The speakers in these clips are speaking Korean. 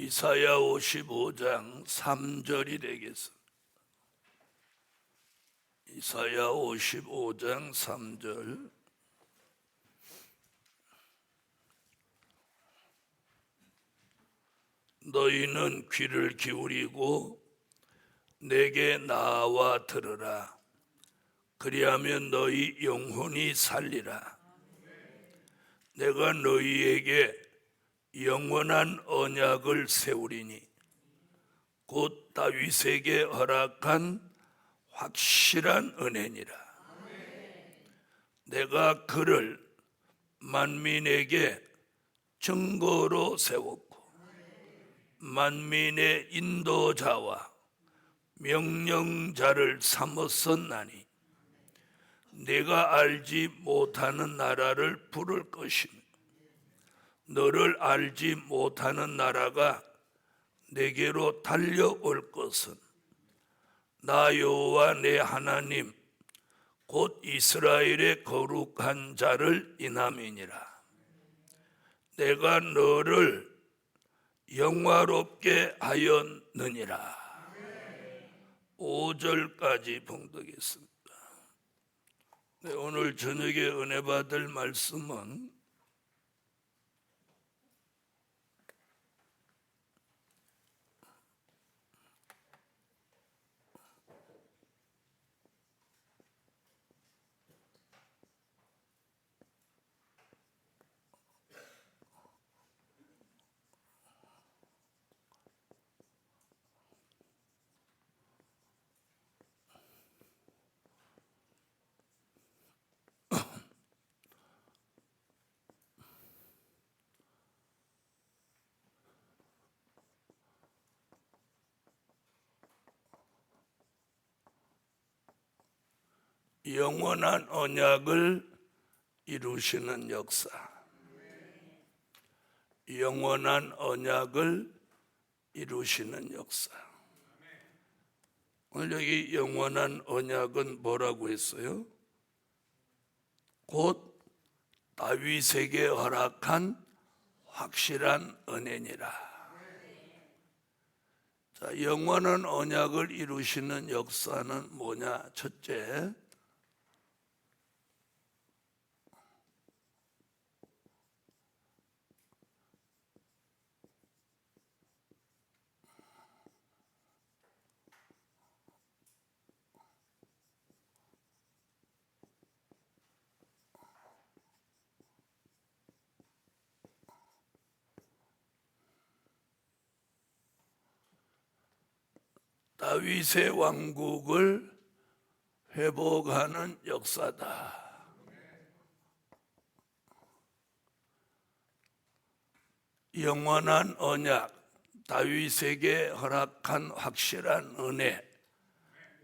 이사야 55장 3절이 되겠습니다. 이사야 55장 3절. 너희는 귀를 기울이고 내게 나와 들으라. 그리하면 너희 영혼이 살리라. 내가 너희에게 영원한 언약을 세우리니 곧 다윗에게 허락한 확실한 은혜니라. 내가 그를 만민에게 증거로 세웠고 만민의 인도자와 명령자를 삼았었나니 내가 알지 못하는 나라를 부를 것이며 너를 알지 못하는 나라가 내게로 달려올 것은 나 여호와 내 하나님 곧 이스라엘의 거룩한 자를 인함이니라. 내가 너를 영화롭게 하였느니라. 5절까지 봉독했습니다. 네, 오늘 저녁에 은혜 받을 말씀은 영원한 언약을 이루시는 역사. 영원한 언약을 이루시는 역사. 오늘 여기 영원한 언약은 뭐라고 했어요? 곧 다윗에게 허락한 확실한 은혜니라. 자, 영원한 언약을 이루시는 역사는 뭐냐? 첫째, 다윗의 왕국을 회복하는 역사다. 영원한 언약, 다윗에게 허락한 확실한 은혜.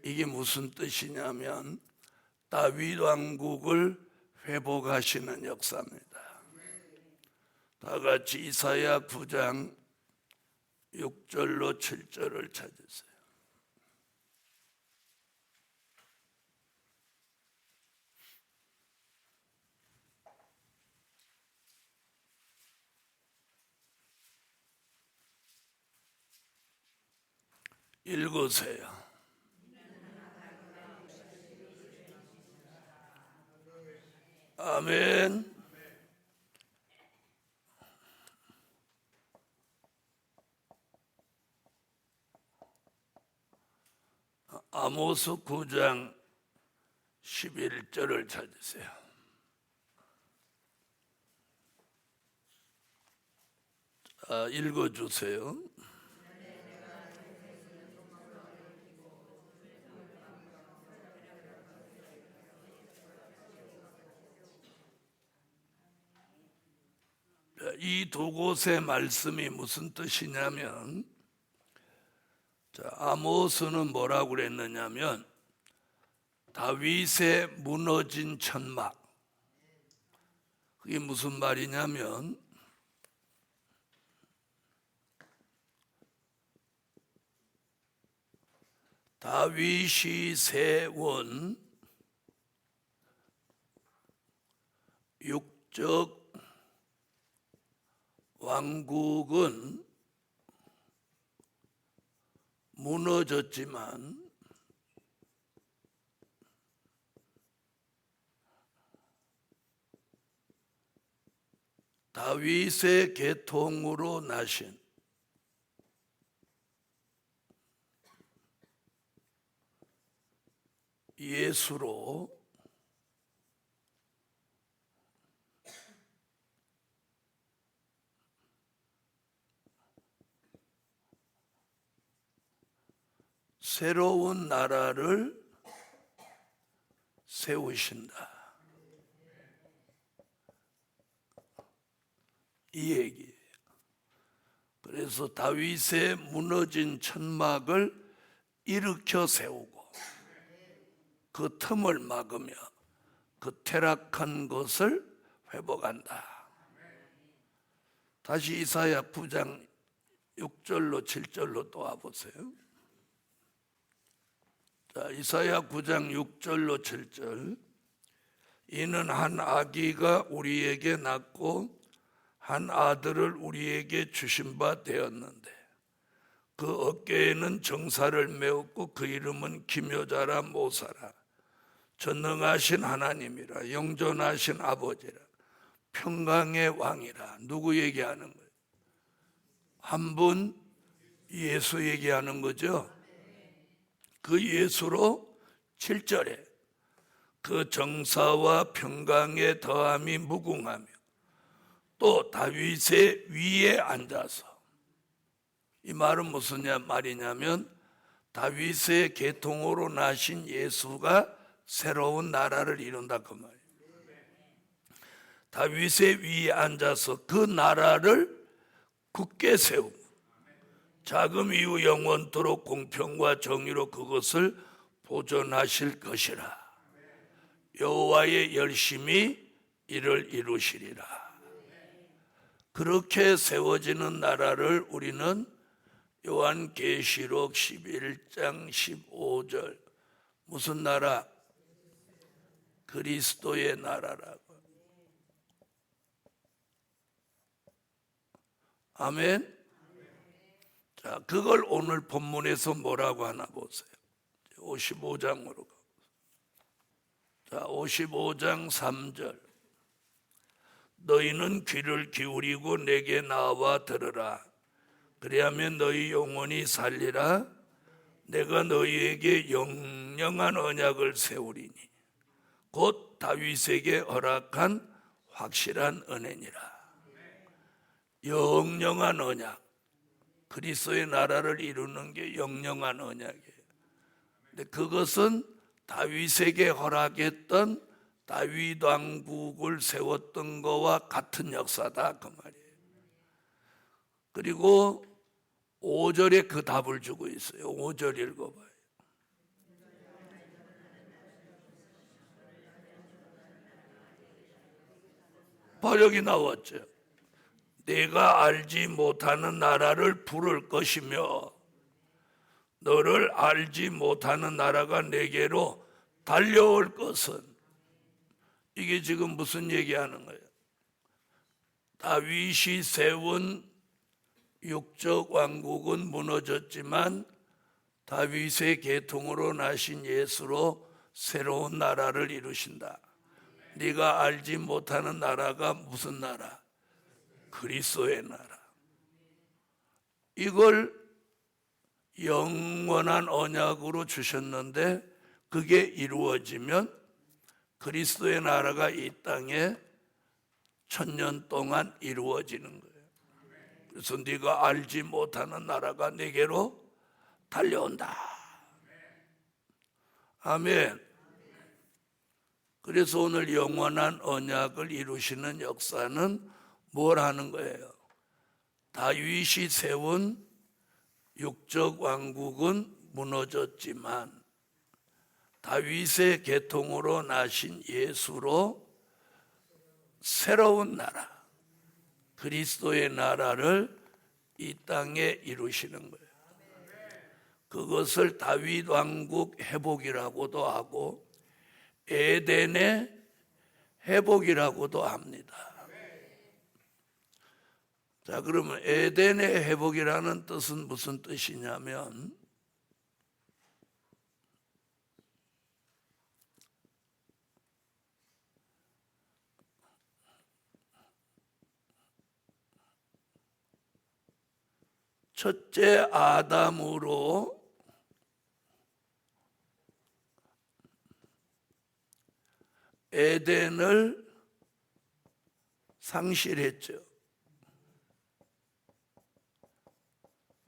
이게 무슨 뜻이냐면 다윗 왕국을 회복하시는 역사입니다. 다 같이 이사야 9장 6절로 7절을 찾으세요. 읽으세요. 아멘. 아모스 9장 11절을 찾으세요. 자, 읽어주세요. 이 두 곳의 말씀이 무슨 뜻이냐면, 자, 아모스는 뭐라고 그랬느냐면 다윗의 무너진 천막. 그게 무슨 말이냐면 다윗이 세운 육적 왕국은 무너졌지만 다윗의 계통으로 나신 예수로 새로운 나라를 세우신다. 이 얘기예요. 그래서 다윗의 무너진 천막을 일으켜 세우고 그 틈을 막으며 그 퇴락한 것을 회복한다. 다시 이사야 9장 6절로 7절로 또 와보세요. 자, 이사야 9장 6절로 7절. 이는 한 아기가 우리에게 낳고 한 아들을 우리에게 주신 바 되었는데 그 어깨에는 정사를 메었고 그 이름은 기묘자라 모사라 전능하신 하나님이라 영존하신 아버지라 평강의 왕이라. 누구 얘기하는 거예요? 한 분 예수 얘기하는 거죠. 그 예수로 7절에 그 정사와 평강의 더함이 무궁하며 또 다윗의 위에 앉아서, 이 말은 무슨 말이냐면 다윗의 계통으로 나신 예수가 새로운 나라를 이룬다 그 말이에요. 다윗의 위에 앉아서 그 나라를 굳게 세우고 자금 이후 영원토록 공평과 정의로 그것을 보존하실 것이라. 여호와의 열심히 이를 이루시리라. 그렇게 세워지는 나라를 우리는 요한계시록 11장 15절 무슨 나라? 그리스도의 나라라고. 아멘. 자, 그걸 오늘 본문에서 뭐라고 하나 보세요. 55장으로 가. 자, 55장 3절. 너희는 귀를 기울이고 내게 나와 들으라. 그리하면 너희 영혼이 살리라. 내가 너희에게 영영한 언약을 세우리니 곧 다윗에게 허락한 확실한 은혜니라. 영영한 언약. 그리스도의 나라를 이루는 게 영영한 언약이에요. 근데 그것은 다윗에게 허락했던 다윗 왕국을 세웠던 거와 같은 역사다 그 말이에요. 그리고 5절에 그 답을 주고 있어요. 5절 읽어봐요. 번역이 나왔죠. 내가 알지 못하는 나라를 부를 것이며 너를 알지 못하는 나라가 내게로 달려올 것은, 이게 지금 무슨 얘기하는 거예요? 다윗이 세운 육적 왕국은 무너졌지만 다윗의 계통으로 나신 예수로 새로운 나라를 이루신다. 네가 알지 못하는 나라가 무슨 나라? 그리스도의 나라. 이걸 영원한 언약으로 주셨는데 그게 이루어지면 그리스도의 나라가 이 땅에 1000년 동안 이루어지는 거예요. 그래서 네가 알지 못하는 나라가 내게로 달려온다. 아멘. 그래서 오늘 영원한 언약을 이루시는 역사는 뭘 하는 거예요? 다윗이 세운 육적 왕국은 무너졌지만 다윗의 계통으로 나신 예수로 새로운 나라, 그리스도의 나라를 이 땅에 이루시는 거예요. 그것을 다윗 왕국 회복이라고도 하고 에덴의 회복이라고도 합니다. 자, 그러면 에덴의 회복이라는 뜻은 무슨 뜻이냐면 첫째 아담으로 에덴을 상실했죠.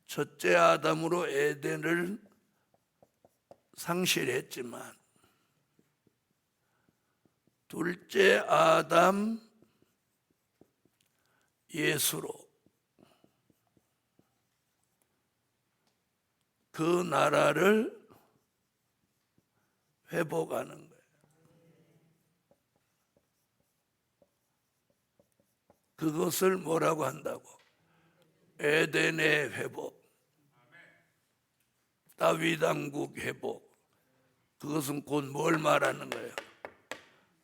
첫째 아담으로 에덴을 상실했지만 둘째 아담 예수로 그 나라를 회복하는 거예요. 그것을 뭐라고 한다고? 에덴의 회복, 다윗 왕국 회복. 그것은 곧 뭘 말하는 거예요?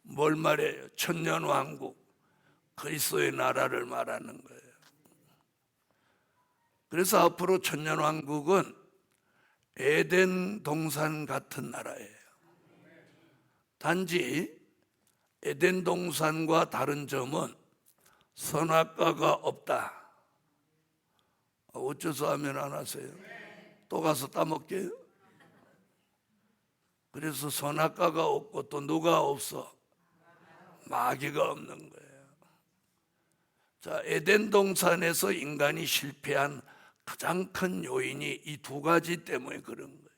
뭘 말해요? 천년 왕국, 그리스도의 나라를 말하는 거예요. 그래서 앞으로 천년 왕국은 에덴 동산 같은 나라예요. 단지 에덴 동산과 다른 점은 선악과가 없다. 어째서 하면 안 하세요? 또 가서 따먹게요? 그래서 선악과가 없고 또 누가 없어? 마귀가 없는 거예요. 자, 에덴 동산에서 인간이 실패한 가장 큰 요인이 이 두 가지 때문에 그런 거예요.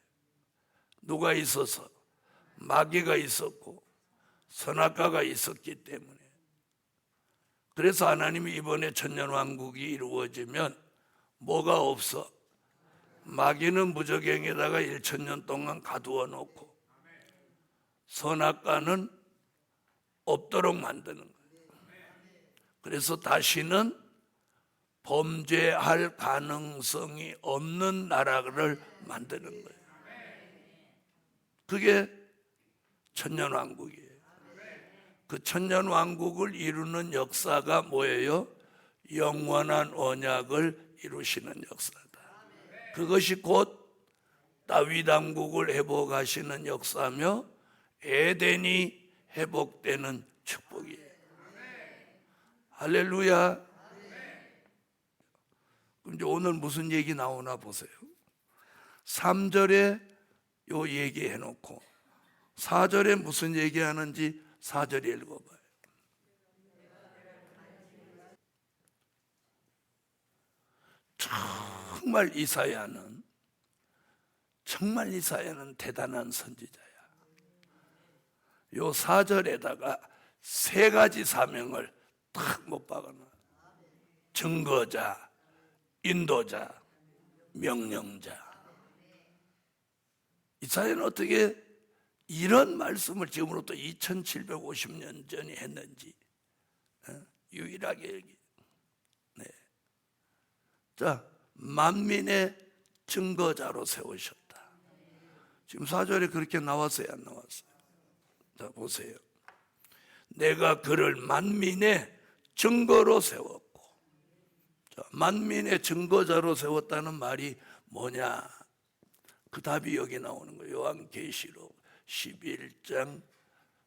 누가 있어서? 마귀가 있었고 선악과가 있었기 때문에. 그래서 하나님이 이번에 천년왕국이 이루어지면 뭐가 없어? 마귀는 무저갱에다가 1000년 동안 가두어 놓고 선악과는 없도록 만드는 거예요. 그래서 다시는 범죄할 가능성이 없는 나라를 만드는 거예요. 그게 천년왕국이에요. 그 천년왕국을 이루는 역사가 뭐예요? 영원한 언약을 이루시는 역사다. 그것이 곧 다윗 왕국을 회복하시는 역사며 에덴이 회복되는 축복이에요. 할렐루야. 그럼 이제 오늘 무슨 얘기 나오나 보세요. 3절에 요 얘기해 놓고 4절에 무슨 얘기하는지 4절에 읽어봐요. 정말 이사야는 대단한 선지자야. 요 4절에다가 세 가지 사명을 탁 못 박아놔. 증거자, 인도자, 명령자. 이사야는 어떻게 이런 말씀을 지금으로부터 2750년 전에 했는지 유일하게 여기. 네. 자, 만민의 증거자로 세우셨다. 지금 4절에 그렇게 나왔어요, 안 나왔어요? 자, 보세요. 내가 그를 만민의 증거로 세웠고. 자, 만민의 증거자로 세웠다는 말이 뭐냐? 그 답이 여기 나오는 거예요. 요한계시록 11장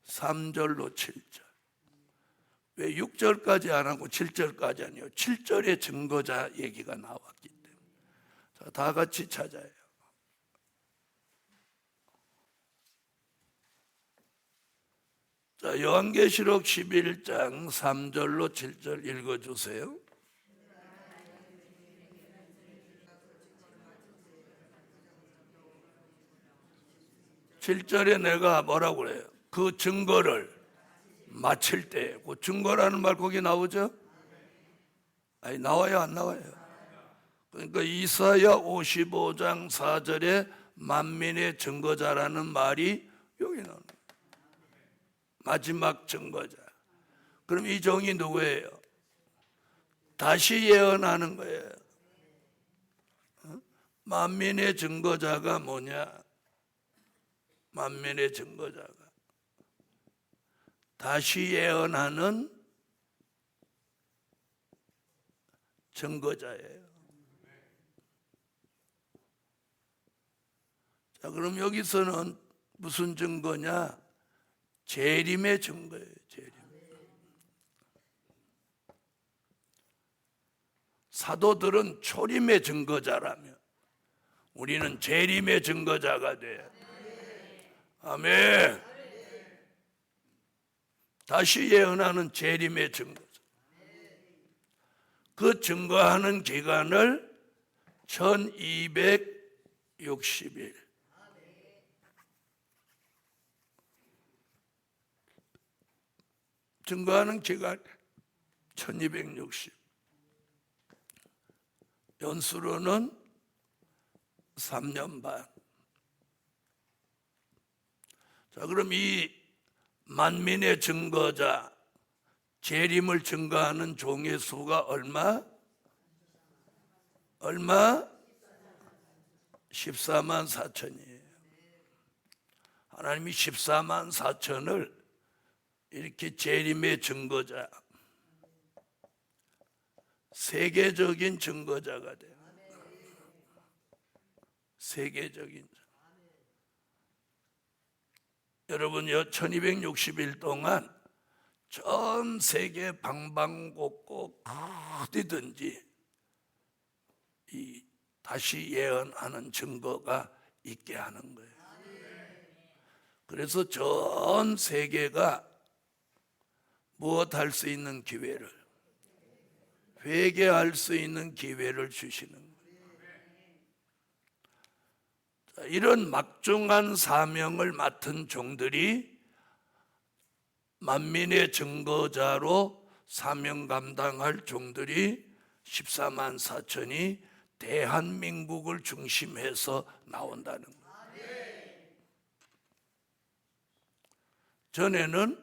3절로 7절. 왜 6절까지 안 하고 7절까지 아니에요? 7절에 증거자 얘기가 나왔기 때문에. 자, 다 같이 찾아요. 자, 요한계시록 11장 3절로 7절 읽어주세요. (7절에) 내가 뭐라고 그래요? 그 증거를 마칠 때, 그 증거라는 말 거기 나오죠? 아니, 나와요, 안 나와요? 그러니까 이사야 55장 4절에 만민의 증거자라는 말이 여기 나오는 거예요. 마지막 증거자. 그럼 이 종이 누구예요? 다시 예언하는 거예요. 만민의 증거자가 뭐냐? 만민의 증거자가 다시 예언하는 증거자예요. 자, 그럼 여기서는 무슨 증거냐? 재림의 증거예요. 재림. 사도들은 초림의 증거자라며 우리는 재림의 증거자가 돼야 돼. 아멘. 다시 예언하는 재림의 증거자. 그 증거하는 기간을 1260일. 증거하는 기간 1260. 연수로는 3년 반. 자, 그럼 이 만민의 증거자, 재림을 증거하는 종의 수가 얼마? 14만 4천이에요. 하나님이 14만 4천을 이렇게 재림의 증거자, 세계적인 증거자가 돼요. 세계적인. 여러분, 1260일 동안 전 세계 방방곡곡 어디든지 이 다시 예언하는 증거가 있게 하는 거예요. 그래서 전 세계가 무엇 할 수 있는 기회를, 회개할 수 있는 기회를 주시는 거예요. 이런 막중한 사명을 맡은 종들이 만민의 증거자로 사명 감당할 종들이 14만 4천이 대한민국을 중심해서 나온다는 거예요. 전에는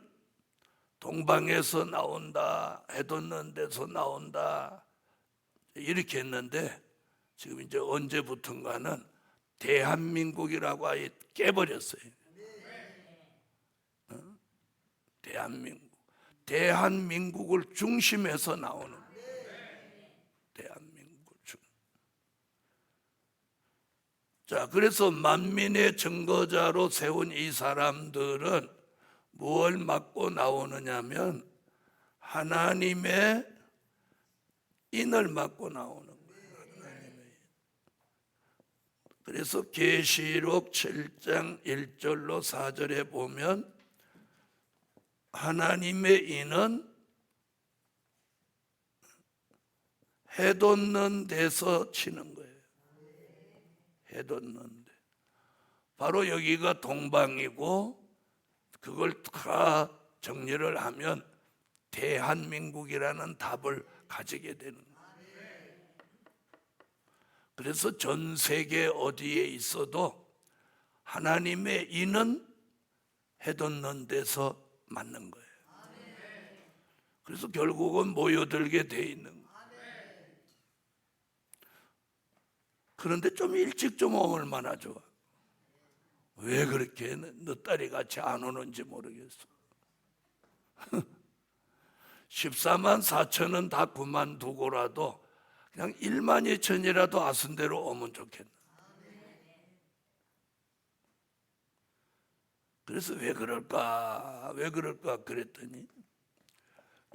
동방에서 나온다, 해돋는 데서 나온다 이렇게 했는데 지금 이제 언제부턴가는 대한민국이라고 아예 깨버렸어요. 대한민국을 중심해서 나오는 거예요. 대한민국을 중. 자, 그래서 만민의 증거자로 세운 이 사람들은 무엇을 맡고 나오느냐면 하나님의 인을 맡고 나오는 거예요. 그래서 계시록 7장 1절로 4절에 보면 하나님의 인은 해돋는 데서 치는 거예요. 해돋는 데. 바로 여기가 동방이고 그걸 다 정리를 하면 대한민국이라는 답을 가지게 되는 거예요. 그래서 전 세계 어디에 있어도 하나님의 인은 해돋는 데서 맞는 거예요. 그래서 결국은 모여들게 돼 있는 거예요. 그런데 좀 일찍 좀 오면 얼마나 좋아. 왜 그렇게 너 딸이 같이 안 오는지 모르겠어. 14만 4천은 다 그만두고라도 그냥 1만 2천이라도 아순대로 오면 좋겠나. 그래서 왜 그럴까 그랬더니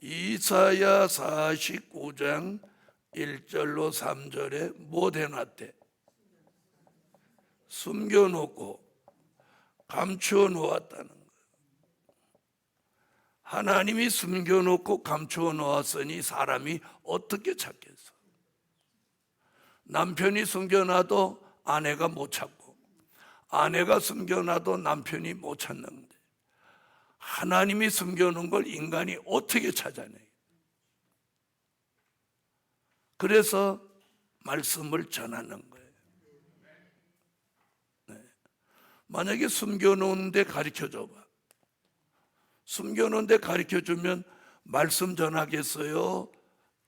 이사야 49장 1절로 3절에 못 해놨대. 숨겨놓고 감추어 놓았다는 거예요. 하나님이 숨겨놓고 감추어 놓았으니 사람이 어떻게 찾겠어? 남편이 숨겨놔도 아내가 못 찾고 아내가 숨겨놔도 남편이 못 찾는데 하나님이 숨겨놓은 걸 인간이 어떻게 찾아내요? 그래서 말씀을 전하는 거예요. 네. 만약에 숨겨놓은 데 가르쳐줘봐. 숨겨놓은 데 가르쳐주면 말씀 전하겠어요?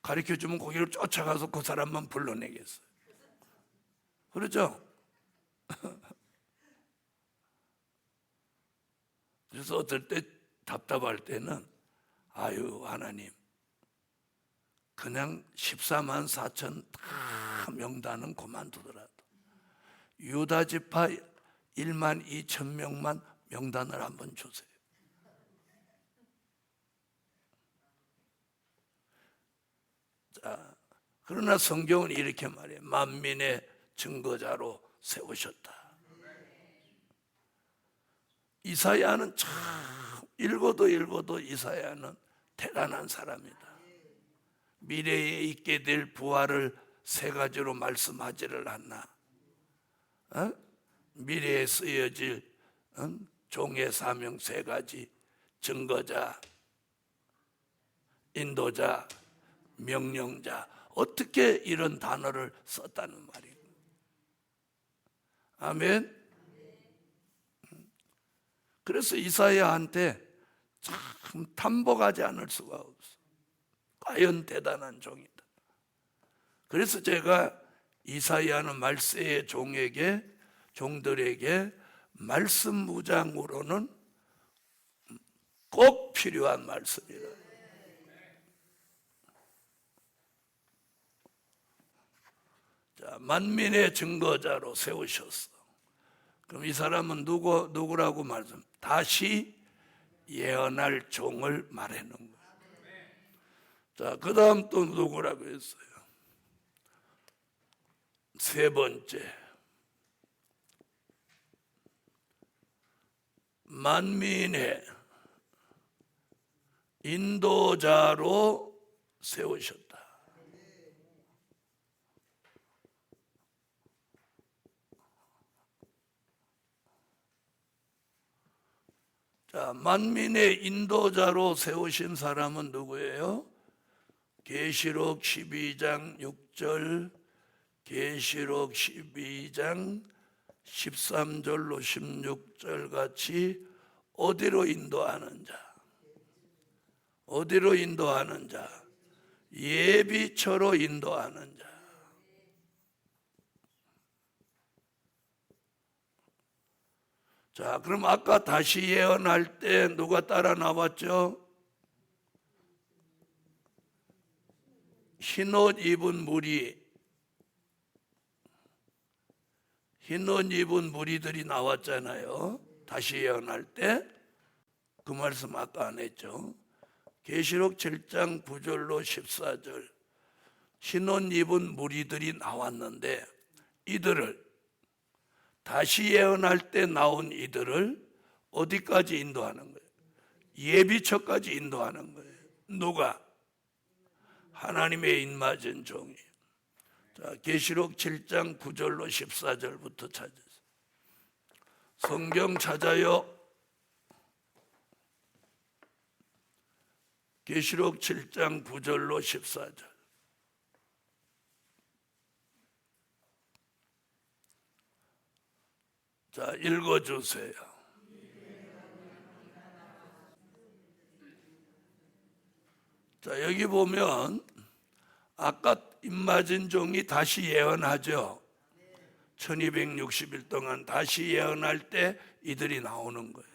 가르쳐주면 거기를 쫓아가서 그 사람만 불러내겠어요? 그렇죠? 그래서 어떨 때 답답할 때는 아유 하나님 그냥 14만 4천 다 명단은 그만두더라도 유다 지파 1만 2천 명만 명단을 한번 주세요. 자, 그러나 성경은 이렇게 말해요. 만민의 증거자로 세우셨다. 이사야는 참 읽어도 이사야는 대단한 사람이다. 미래에 있게 될 부활을 세 가지로 말씀하지를 않나? 미래에 쓰여질 종의 사명 세 가지: 증거자, 인도자, 명령자. 어떻게 이런 단어를 썼다는 말이에요. 아멘. 그래서 이사야한테 참 탐복하지 않을 수가 없어. 과연 대단한 종이다. 그래서 제가 이사야는 말세의 종들에게 말씀 무장으로는 꼭 필요한 말씀이다. 자, 만민의 증거자로 세우셨어. 그럼 이 사람은 누구라고 말씀? 다시 예언할 종을 말하는 거예요. 자, 그 다음 또 누구라고 했어요? 세 번째, 만민의 인도자로 세우셨다. 자, 만민의 인도자로 세우신 사람은 누구예요? 계시록 12장 6절, 계시록 12장 13절로 16절 같이 어디로 인도하는 자? 어디로 인도하는 자? 예비처로 인도하는 자. 자, 그럼 아까 다시 예언할 때 누가 따라 나왔죠? 흰옷 입은 무리들이 나왔잖아요. 다시 예언할 때. 그 말씀 아까 안 했죠? 계시록 7장 9절로 14절. 흰옷 입은 무리들이 나왔는데 이들을 다시 예언할 때 나온 이들을 어디까지 인도하는 거예요? 예비처까지 인도하는 거예요. 누가? 하나님의 입맞은 종이. 자, 계시록 7장 9절로 14절부터 찾으세요. 성경 찾아요. 계시록 7장 9절로 14절. 자, 읽어주세요. 자, 여기 보면 아까 입맞은 종이 다시 예언하죠. 1260일 동안 다시 예언할 때 이들이 나오는 거예요.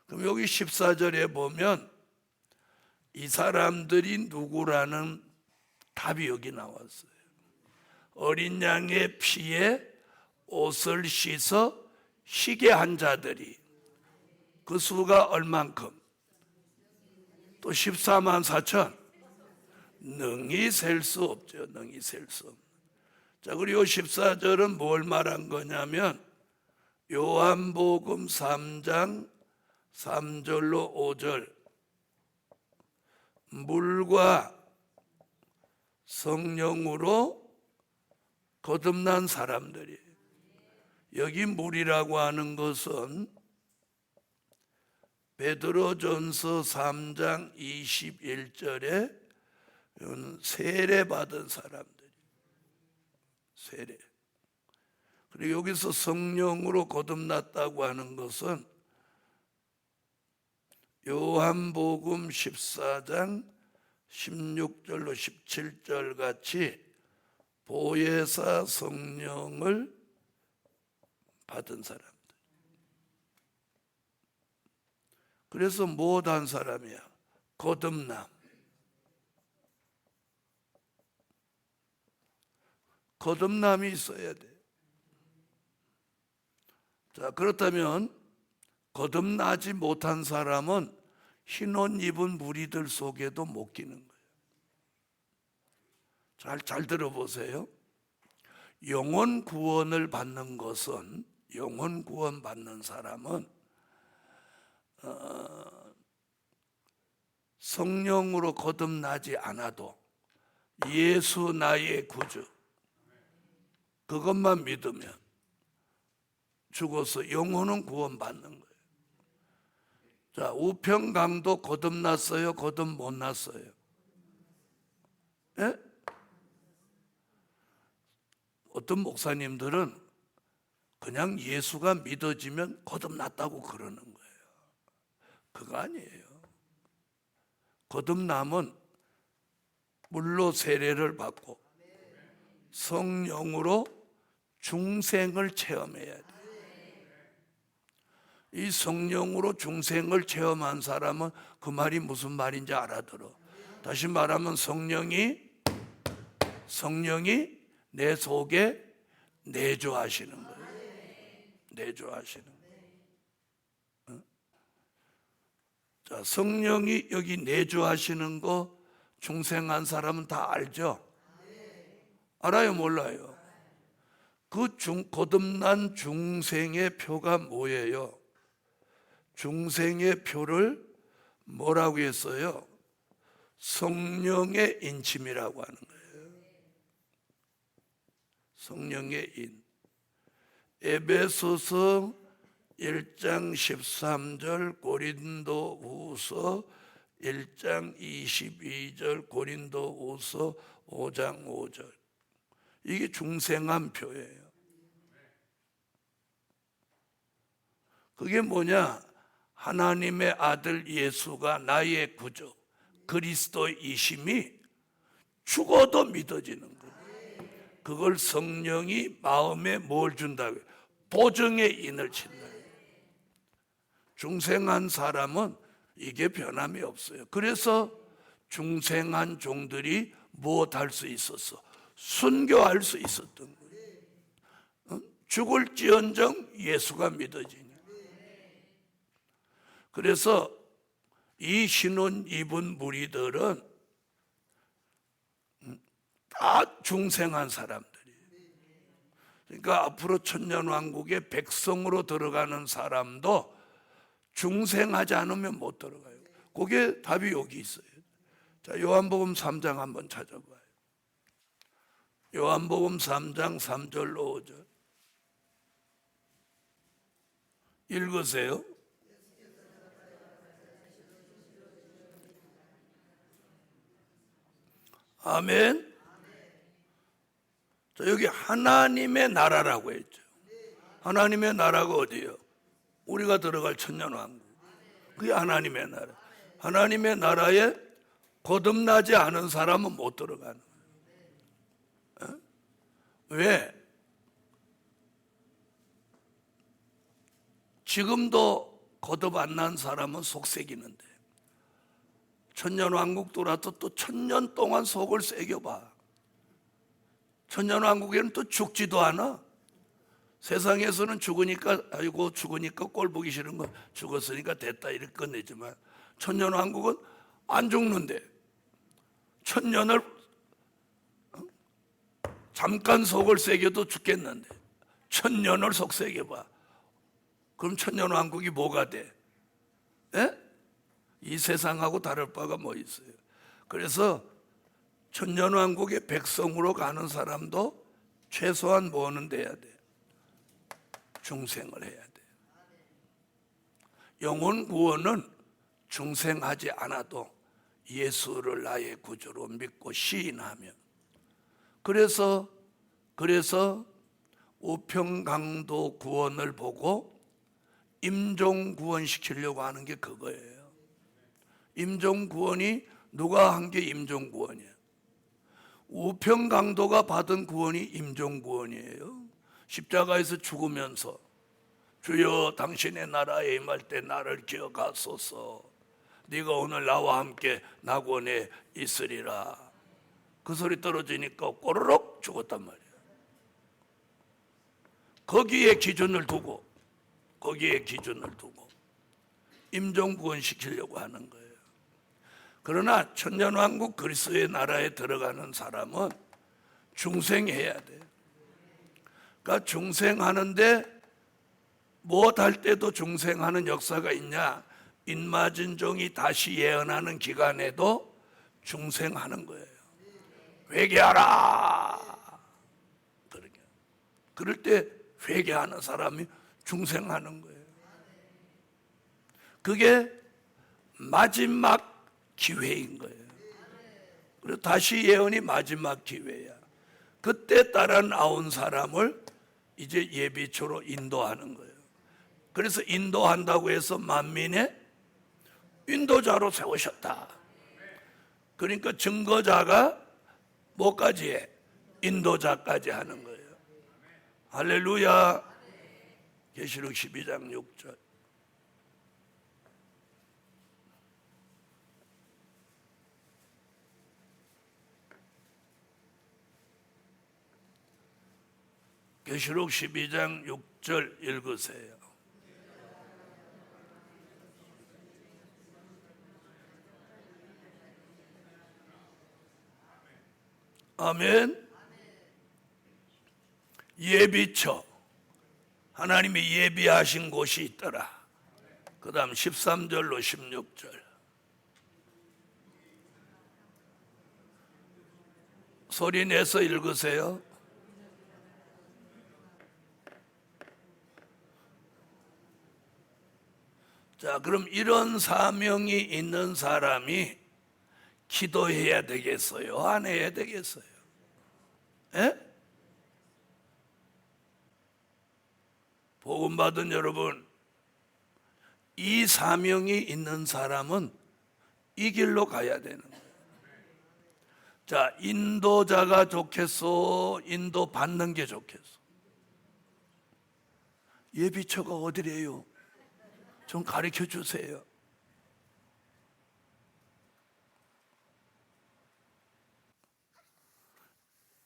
그럼 여기 14절에 보면 이 사람들이 누구라는 답이 여기 나왔어요. 어린 양의 피에 옷을 씻어 쉬게 한 자들이, 그 수가 얼만큼? 또 14만 4천. 능히 셀 수 없죠. 능히 셀 수 없는. 자, 그리고 14절은 뭘 말한 거냐면 요한복음 3장 3절로 5절, 물과 성령으로 거듭난 사람들이. 여기 물이라고 하는 것은 베드로전서 3장 21절에 세례 받은 사람들이. 세례. 그리고 여기서 성령으로 거듭났다고 하는 것은 요한복음 14장 16절로 17절 같이 보혜사 성령을 받은 사람들. 그래서 못한 사람이야. 거듭남. 거듭남이 있어야 돼. 자, 그렇다면 거듭나지 못한 사람은 흰옷 입은 무리들 속에도 못 끼는 거예요. 잘 들어보세요. 영혼 구원을 받는 것은, 영혼 구원 받는 사람은 성령으로 거듭나지 않아도 예수 나의 구주, 그것만 믿으면 죽어서 영혼은 구원받는 거예요. 자, 우평강도 거듭났어요? 거듭 못 났어요? 예? 어떤 목사님들은 그냥 예수가 믿어지면 거듭났다고 그러는 거예요. 그거 아니에요. 거듭남은 물로 세례를 받고 성령으로 중생을 체험해야 돼요. 이 성령으로 중생을 체험한 사람은 그 말이 무슨 말인지 알아들어. 다시 말하면 성령이 내 속에 내주하시는 거예요. 내주하시는 거예요. 자, 성령이 여기 내주하시는 거 중생한 사람은 다 알죠? 알아요, 몰라요? 그 거듭난 중생의 표가 뭐예요? 중생의 표를 뭐라고 했어요? 성령의 인침이라고 하는 거예요. 성령의 인. 에베소서 1장 13절, 고린도후서 1장 22절, 고린도후서 5장 5절. 이게 중생한 표예요. 그게 뭐냐? 하나님의 아들 예수가 나의 구주 그리스도이심이 죽어도 믿어지는 거예요. 그걸 성령이 마음에 뭘 준다고요? 보증의 인을 친다. 중생한 사람은 이게 변함이 없어요. 그래서 중생한 종들이 무엇할 수 있었어? 순교할 수 있었던 거예요. 죽을지언정 예수가 믿어지니. 그래서 이 신혼 입은 무리들은 다 중생한 사람들이에요. 그러니까 앞으로 천년왕국의 백성으로 들어가는 사람도 중생하지 않으면 못 들어가요. 그게 답이 여기 있어요. 자, 요한복음 3장 한번 찾아봐요. 요한복음 3장 3절 5절 읽으세요. 아멘. 자, 여기 하나님의 나라라고 했죠. 하나님의 나라가 어디예요? 우리가 들어갈 천년왕국. 그게 하나님의 나라. 하나님의 나라에 거듭나지 않은 사람은 못 들어가는 거예요. 왜? 지금도 거듭 안 난 사람은 속색이는데 천년왕국 돌아도 또 천년 동안 속을 새겨봐. 천년왕국에는 또 죽지도 않아. 세상에서는 죽으니까 아이고 죽으니까 꼴 보기 싫은 거 죽었으니까 됐다 이렇게 끝내지만 천년왕국은 안 죽는데 천년을 잠깐 속을 새겨도 죽겠는데 천년을 속 새겨봐. 그럼 천년왕국이 뭐가 돼? 에? 이 세상하고 다를 바가 뭐 있어요? 그래서 천년왕국의 백성으로 가는 사람도 최소한 뭐는 돼야 돼? 중생을 해야 돼. 영혼 구원은 중생하지 않아도 예수를 나의 구주로 믿고 시인하면. 그래서 우평강도 구원을 보고 임종 구원시키려고 하는 게 그거예요. 임종 구원이 누가 한 게 임종 구원이에요? 우평강도가 받은 구원이 임종 구원이에요. 십자가에서 죽으면서 주여 당신의 나라에 임할 때 나를 기억하소서. 네가 오늘 나와 함께 낙원에 있으리라. 그 소리 떨어지니까 꼬르륵 죽었단 말이에요. 거기에 기준을 두고 임종 구원시키려고 하는 거예요. 그러나 천년왕국 그리스도의 나라에 들어가는 사람은 중생해야 돼. 그러니까 중생하는데 무엇할 때도 중생하는 역사가 있냐? 인마진종이 다시 예언하는 기간에도 중생하는 거예요. 회개하라. 그럴 때 회개하는 사람이 중생하는 거예요. 그게 마지막 기회인 거예요. 그리고 다시 예언이 마지막 기회야. 그때 따라 나온 사람을 이제 예비초로 인도하는 거예요. 그래서 인도한다고 해서 만민의 인도자로 세우셨다. 그러니까 증거자가 뭐까지 해? 인도자까지 하는 거예요. 할렐루야. 계시록 12장 6절. 계시록 12장 6절 읽으세요. 아멘. 예비처, 하나님이 예비하신 곳이 있더라. 그 다음 13절로 16절. 소리 내서 읽으세요. 자, 그럼 이런 사명이 있는 사람이 기도해야 되겠어요? 안 해야 되겠어요? 예? 복음 받은 여러분, 이 사명이 있는 사람은 이 길로 가야 되는 거예요. 자, 인도자가 좋겠어? 인도 받는 게 좋겠어? 예비처가 어디래요? 좀 가르쳐 주세요.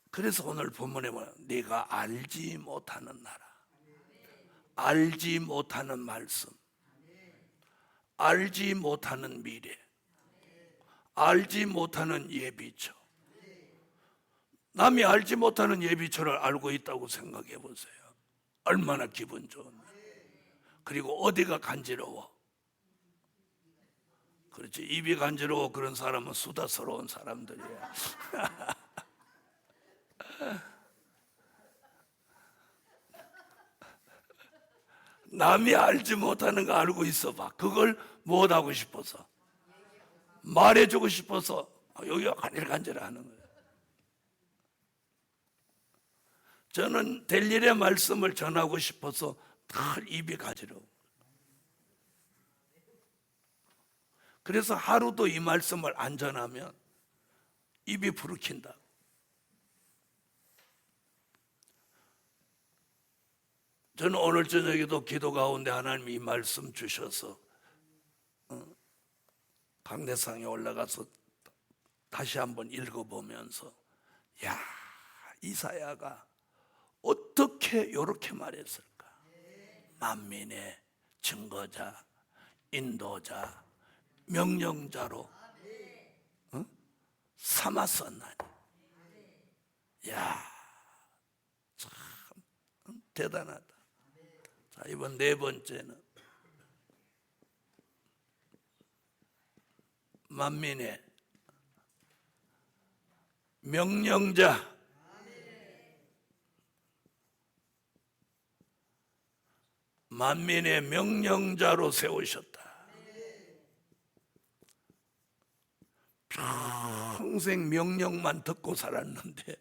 그래서 오늘 본문에 보면 네가 알지 못하는 나라, 알지 못하는 말씀, 알지 못하는 미래, 알지 못하는 예비처. 남이 알지 못하는 예비처를 알고 있다고 생각해 보세요. 얼마나 기분 좋은데. 그리고 어디가 간지러워? 그렇지, 입이 간지러워. 그런 사람은 수다스러운 사람들이야. 남이 알지 못하는 거 알고 있어 봐. 그걸 못하고 싶어서, 말해주고 싶어서 여기가 간질간질 하는 거예요. 저는 될 일의 말씀을 전하고 싶어서 다 입이 가지러워. 그래서 하루도 이 말씀을 안 전하면 입이 부르킨다. 저는 오늘 저녁에도 기도 가운데 하나님이 이 말씀 주셔서 강대상에 올라가서 다시 한번 읽어보면서, 야, 이사야가 어떻게 이렇게 말했을까? 만민의 증거자, 인도자, 명령자로 삼았었나니. 야, 참 대단하다. 자, 이번 네 번째는 만민의 명령자. 만민의 명령자로 세우셨다. 평생 명령만 듣고 살았는데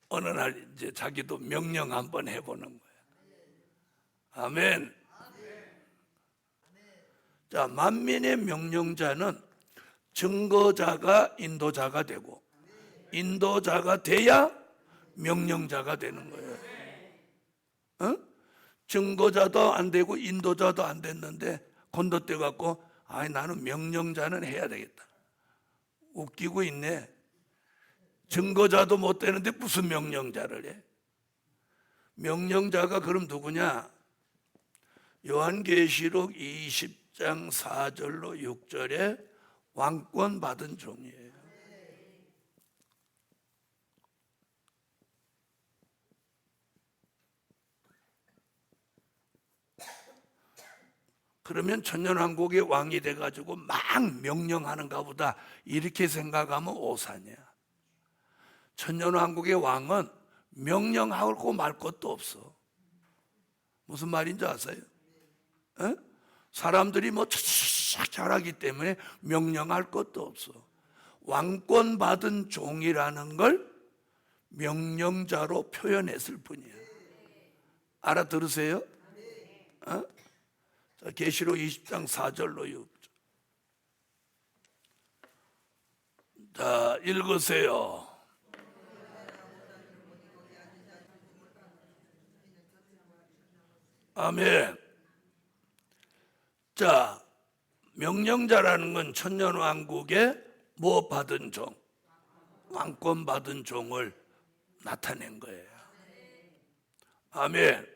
어느 날 이제 자기도 명령 한번 해보는 거야. 아멘. 자, 만민의 명령자는 증거자가 인도자가 되고, 인도자가 돼야 명령자가 되는 거예요. 증거자도 안 되고 인도자도 안 됐는데 건너뛰어 갖고, 아이, 나는 명령자는 해야 되겠다. 웃기고 있네. 증거자도 못 되는데 무슨 명령자를 해? 명령자가 그럼 누구냐? 요한계시록 20장 4절로 6절에 왕권 받은 종이에요. 그러면 천년왕국의 왕이 돼가지고 막 명령하는가 보다 이렇게 생각하면 오산이야. 천년왕국의 왕은 명령하고 말 것도 없어. 무슨 말인지 아세요? 에? 사람들이 뭐 착착 잘하기 때문에 명령할 것도 없어. 왕권 받은 종이라는 걸 명령자로 표현했을 뿐이야. 알아들으세요? 어? 자, 계시록 20장 4절로 6절. 자, 읽으세요. 아멘. 자, 명령자라는 건 천년왕국의 뭐 받은 종, 왕권 받은 종을 나타낸 거예요. 아멘.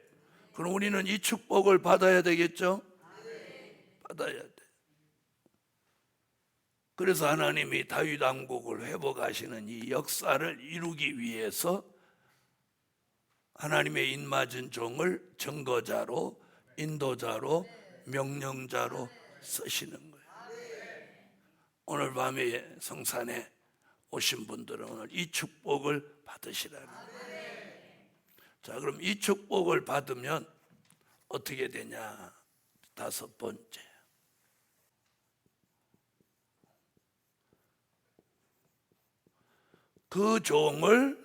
그럼 우리는 이 축복을 받아야 되겠죠? 받아야 돼. 그래서 하나님이 다윗 왕국을 회복하시는 이 역사를 이루기 위해서 하나님의 인맞은 종을 증거자로, 인도자로, 명령자로 쓰시는 거예요. 오늘 밤에 성산에 오신 분들은 오늘 이 축복을 받으시라는 거예요. 자, 그럼 이 축복을 받으면 어떻게 되냐? 다섯 번째. 그 종을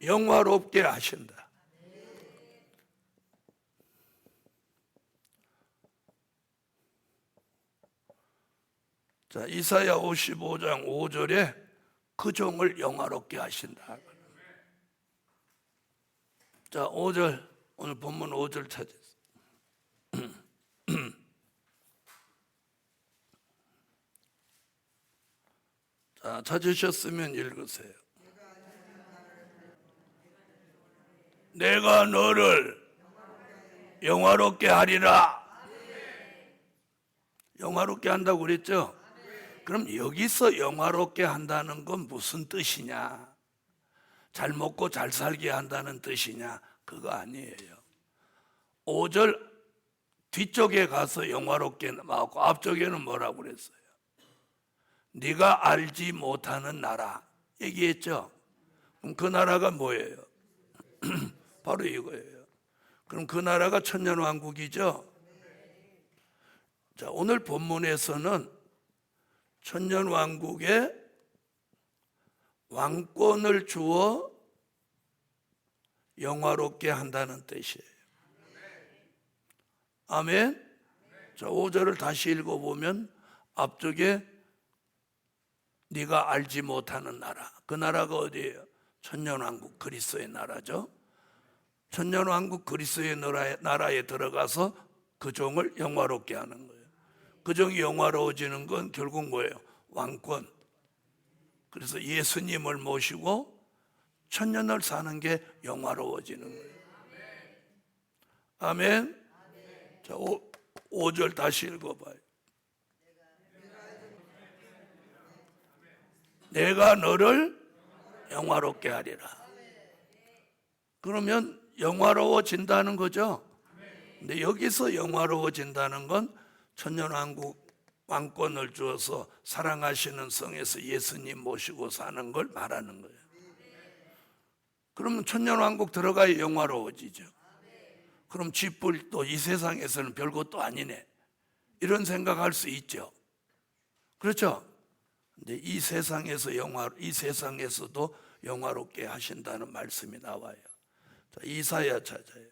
영화롭게 하신다. 자, 이사야 55장 5절에 그 종을 영화롭게 하신다. 자, 5절, 오늘 본문 5절 찾으세요. 자, 찾으셨으면 읽으세요. 내가 너를 영화롭게 하리라. 영화롭게 한다고 그랬죠? 그럼 여기서 영화롭게 한다는 건 무슨 뜻이냐? 잘 먹고 잘 살게 한다는 뜻이냐? 그거 아니에요. 5절 뒤쪽에 가서 영화롭게 나오고 앞쪽에는 뭐라고 그랬어요? 네가 알지 못하는 나라 얘기했죠? 그럼 그 나라가 뭐예요? 바로 이거예요. 그럼 그 나라가 천년왕국이죠? 자, 오늘 본문에서는 천년왕국에 왕권을 주어 영화롭게 한다는 뜻이에요. 아멘. 자, 5절을 다시 읽어보면 앞쪽에 네가 알지 못하는 나라, 그 나라가 어디예요? 천년왕국 그리스도의 나라죠. 천년왕국 그리스도의 나라에 들어가서 그 종을 영화롭게 하는 거예요. 그 종이 영화로워지는 건 결국 뭐예요? 왕권. 그래서 예수님을 모시고 천년을 사는 게 영화로워지는 거예요. 아멘. 자, 5절 다시 읽어봐요. 내가 너를 영화롭게 하리라. 그러면 영화로워진다는 거죠. 근데 여기서 영화로워진다는 건 천년왕국 왕권을 주어서 사랑하시는 성에서 예수님 모시고 사는 걸 말하는 거예요. 그러면 천년왕국 들어가야 영화로워지죠. 그럼 쥐뿔도 이 세상에서는 별것도 아니네, 이런 생각할 수 있죠. 그렇죠? 근데 이 세상에서도 영화롭게 하신다는 말씀이 나와요. 자, 이사야 찾아요.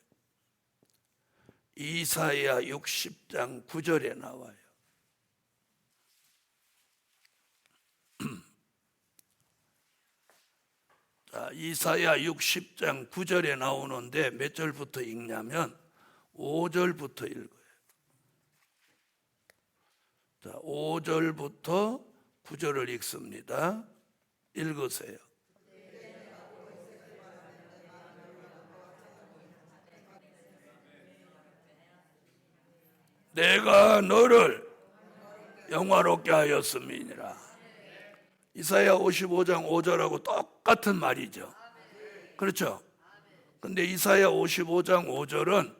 이사야 60장 9절에 나와요. 자, 이사야 60장 9절에 나오는데 몇 절부터 읽냐면 5절부터 읽어요. 자, 5절부터 9절을 읽습니다. 읽으세요. 내가 너를 영화롭게 하였음이니라. 이사야 55장 5절하고 똑같은 말이죠. 그렇죠? 근데 이사야 55장 5절은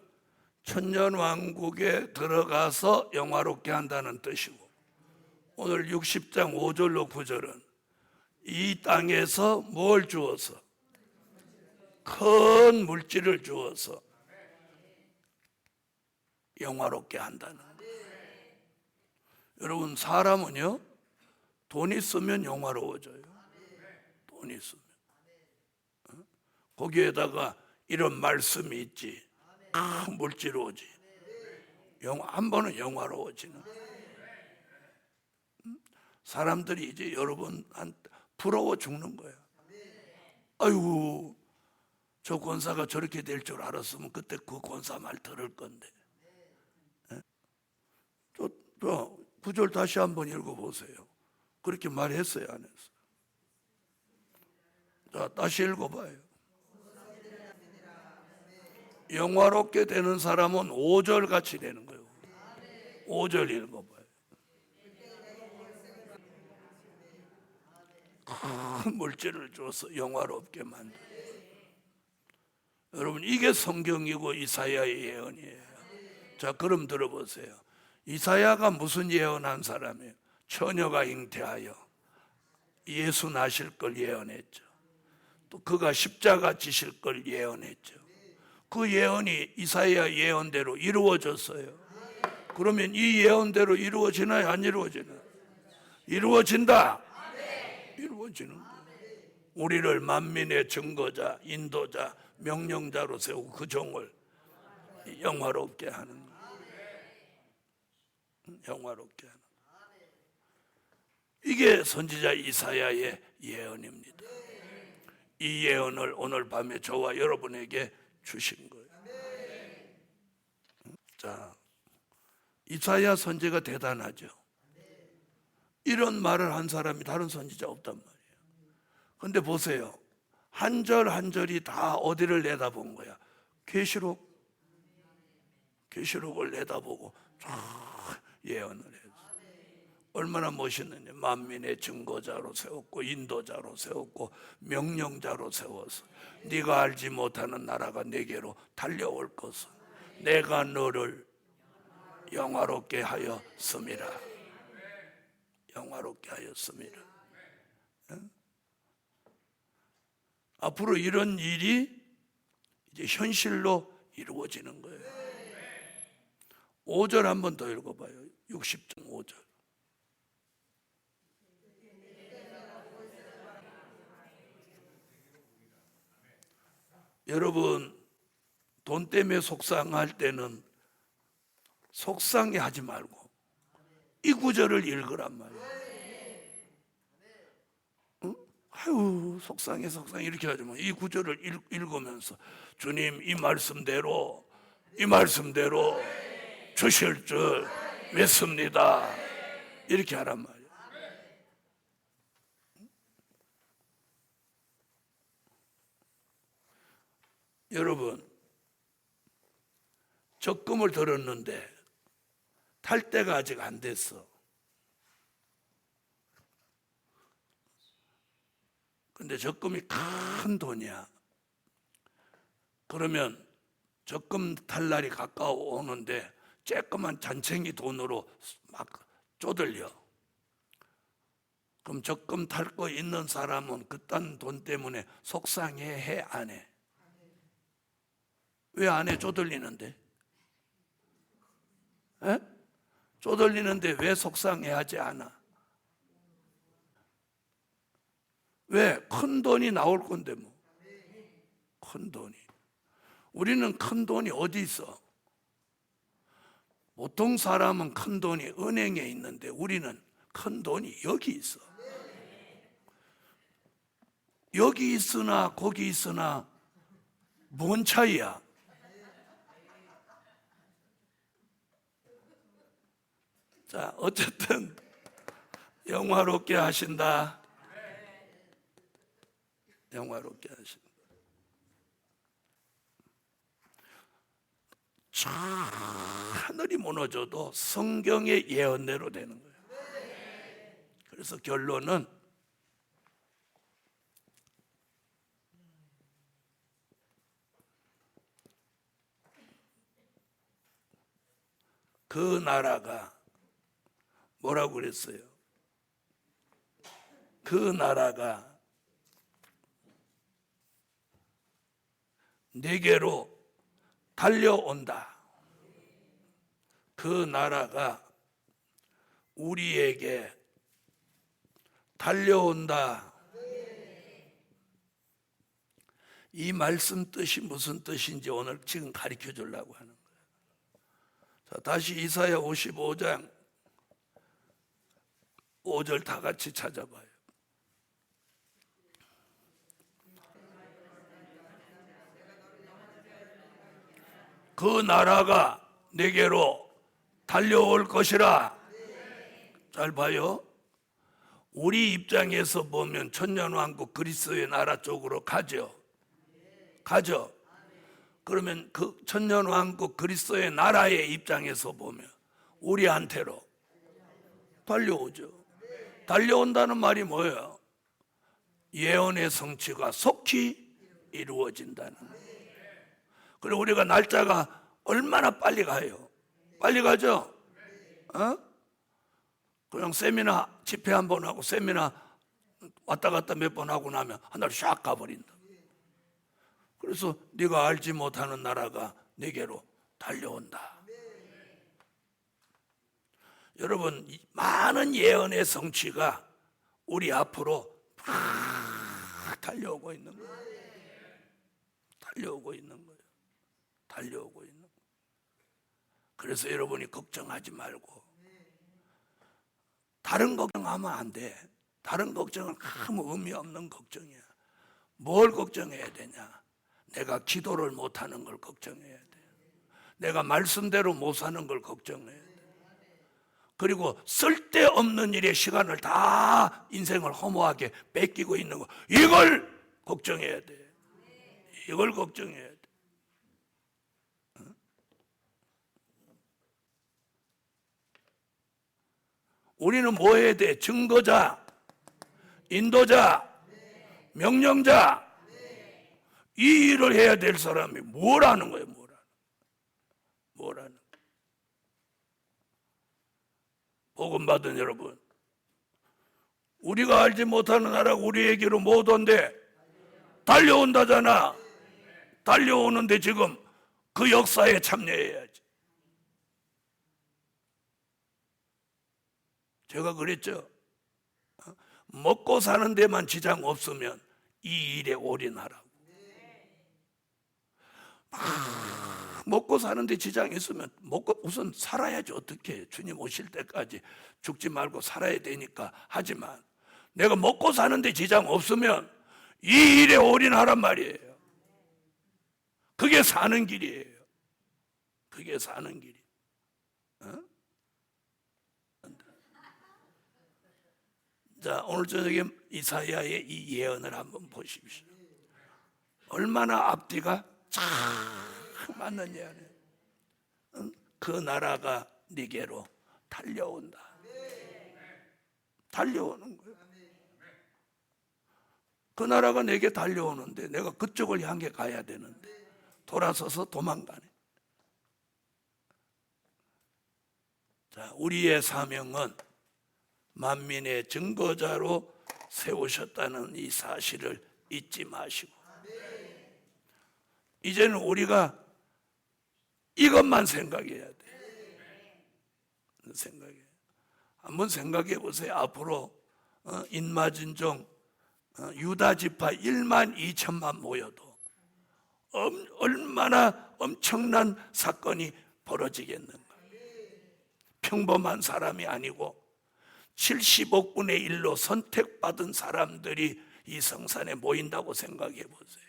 천년 왕국에 들어가서 영화롭게 한다는 뜻이고, 오늘 60장 5절로 9절은 이 땅에서 뭘 주어서? 큰 물질을 주어서 영화롭게 한다는 거예요. 여러분, 사람은요, 돈 있으면 영화로워져요. 돈 있으면. 거기에다가 이런 말씀이 있지. 물질 오지. 한 번은 영화로워지는. 사람들이 이제 여러분한테 부러워 죽는 거야. 아이고, 저 권사가 저렇게 될 줄 알았으면 그때 그 권사 말 들을 건데. 저 9절 다시 한번 읽어보세요. 그렇게 말했어요, 안 했어요? 자, 다시 읽어봐요. 영화롭게 되는 사람은 5절 같이 되는 거예요. 5절 읽어봐요. 큰 물질을 줘서 영화롭게 만들. 여러분, 이게 성경이고 이사야의 예언이에요. 자, 그럼 들어보세요. 이사야가 무슨 예언한 사람이에요? 처녀가 잉태하여 예수 나실 걸 예언했죠. 또 그가 십자가 지실 걸 예언했죠. 그 예언이 이사야 예언대로 이루어졌어요. 그러면 이 예언대로 이루어지나요? 안 이루어지나요? 이루어진다. 이루어지는 거예요. 우리를 만민의 증거자, 인도자, 명령자로 세우고 그 종을 영화롭게 하는 거예요. 영화롭게 하는 거예요. 이게 선지자 이사야의 예언입니다. 이 예언을 오늘 밤에 저와 여러분에게 주신 거예요. 자, 이사야 선지가 대단하죠. 이런 말을 한 사람이 다른 선지자 없단 말이에요. 근데 보세요. 한 절 한 절이 다 어디를 내다본 거야? 계시록을 내다보고 쫙 예언을 해서 얼마나 멋있느냐. 만민의 증거자로 세웠고 인도자로 세웠고 명령자로 세워서 네가 알지 못하는 나라가 내게로 달려올 것은 내가 너를 영화롭게 하였음이라. 영화롭게 하였음이라. 앞으로 이런 일이 이제 현실로 이루어지는 거예요. 5절 한 번 더 읽어봐요. 60장 5절. 여러분, 돈 때문에 속상할 때는 속상해 하지 말고 이 구절을 읽으란 말이에요. 아유, 속상해 이렇게 하지 마. 이 구절을 읽으면서 주님 이 말씀대로 주실 줄 믿습니다. 이렇게 하란 말이에요. 여러분, 적금을 들었는데 탈 때가 아직 안 됐어. 근데 적금이 큰 돈이야. 그러면 적금 탈 날이 가까워 오는데 쬐끄만 잔챙이 돈으로 막 쪼들려. 그럼 적금 탈 거 있는 사람은 그딴 돈 때문에 속상해 해, 안 해? 왜 안 해? 쪼들리는데? 에? 쪼들리는데 왜 속상해 하지 않아? 왜? 큰 돈이 나올 건데 뭐. 큰 돈이. 우리는 큰 돈이 어디 있어? 보통 사람은 큰 돈이 은행에 있는데 우리는 큰 돈이 여기 있어. 여기 있으나 거기 있으나 뭔 차이야? 자, 어쨌든 영화롭게 하신다. 영화롭게 하신다. 저 하늘이 무너져도 성경의 예언대로 되는 거예요. 그래서 결론은 그 나라가 뭐라고 그랬어요? 그 나라가 내게로 달려온다. 그 나라가 우리에게 달려온다. 이 말씀 뜻이 무슨 뜻인지 오늘 지금 가르쳐 주려고 하는 거예요. 자, 다시 이사야 55장 5절 다 같이 찾아봐요. 그 나라가 내게로 달려올 것이라. 잘 봐요. 우리 입장에서 보면 천년왕국 그리스도의 나라 쪽으로 가죠. 그러면 그 천년왕국 그리스도의 나라의 입장에서 보면 우리한테로 달려오죠. 달려온다는 말이 뭐예요? 예언의 성취가 속히 이루어진다는 거예요. 그리고 우리가 날짜가 얼마나 빨리 가요? 빨리 가죠? 그냥 세미나 집회 한 번 하고 세미나 왔다 갔다 몇 번 하고 나면 한 달 샥 가버린다. 그래서 네가 알지 못하는 나라가 내게로 달려온다. 여러분, 많은 예언의 성취가 우리 앞으로 막 달려오고 있는 거예요. 달려오고 있는 거예요. 달려오고 있는 거예요. 그래서 여러분이 걱정하지 말고, 다른 걱정하면 안 돼. 다른 걱정은 아무 의미 없는 걱정이야. 뭘 걱정해야 되냐? 내가 기도를 못하는 걸 걱정해야 돼. 내가 말씀대로 못 사는 걸 걱정해야 돼. 그리고 쓸데없는 일에 시간을 다 인생을 허무하게 뺏기고 있는 거, 이걸 걱정해야 돼. 이걸 걱정해야 돼. 우리는 뭐 해야 돼? 증거자, 인도자, 명령자. 이 일을 해야 될 사람이 뭘 하는 거예요? 뭘 하는 거예요? 복음 받은 여러분, 우리가 알지 못하는 나라가 우리에게로 못 온대. 달려온다잖아. 달려오는데 지금 그 역사에 참여해야지. 제가 그랬죠. 먹고 사는 데만 지장 없으면 이 일에 올인하라고. 먹고 사는데 지장이 있으면 먹고 우선 살아야지. 어떻게 주님 오실 때까지 죽지 말고 살아야 되니까. 하지만 내가 먹고 사는데 지장 없으면 이 일에 올인하란 말이에요. 그게 사는 길이에요. 그게 사는 길이. 자, 오늘 저녁에 이사야의 이 예언을 한번 보십시오. 얼마나 앞뒤가 참 맞는 예언이에요. 그 나라가 네게로 달려온다. 달려오는 거예요. 그 나라가 내게 달려오는데 내가 그쪽을 향해 가야 되는데 돌아서서 도망가네. 자, 우리의 사명은 만민의 증거자로 세우셨다는 이 사실을 잊지 마시고, 이제는 우리가 이것만 생각해야 돼. 한번 생각해 보세요. 앞으로 인마진종 유다 지파 1만 2천만 모여도 얼마나 엄청난 사건이 벌어지겠는가. 평범한 사람이 아니고 70억분의 1로 선택받은 사람들이 이 성산에 모인다고 생각해 보세요.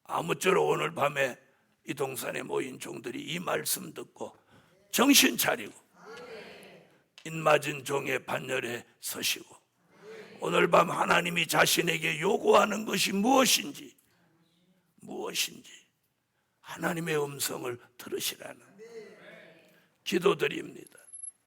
아무쪼록 오늘 밤에 이 동산에 모인 종들이 이 말씀 듣고 정신 차리고 인맞은 종의 반열에 서시고 오늘 밤 하나님이 자신에게 요구하는 것이 무엇인지 하나님의 음성을 들으시라는 기도드립니다.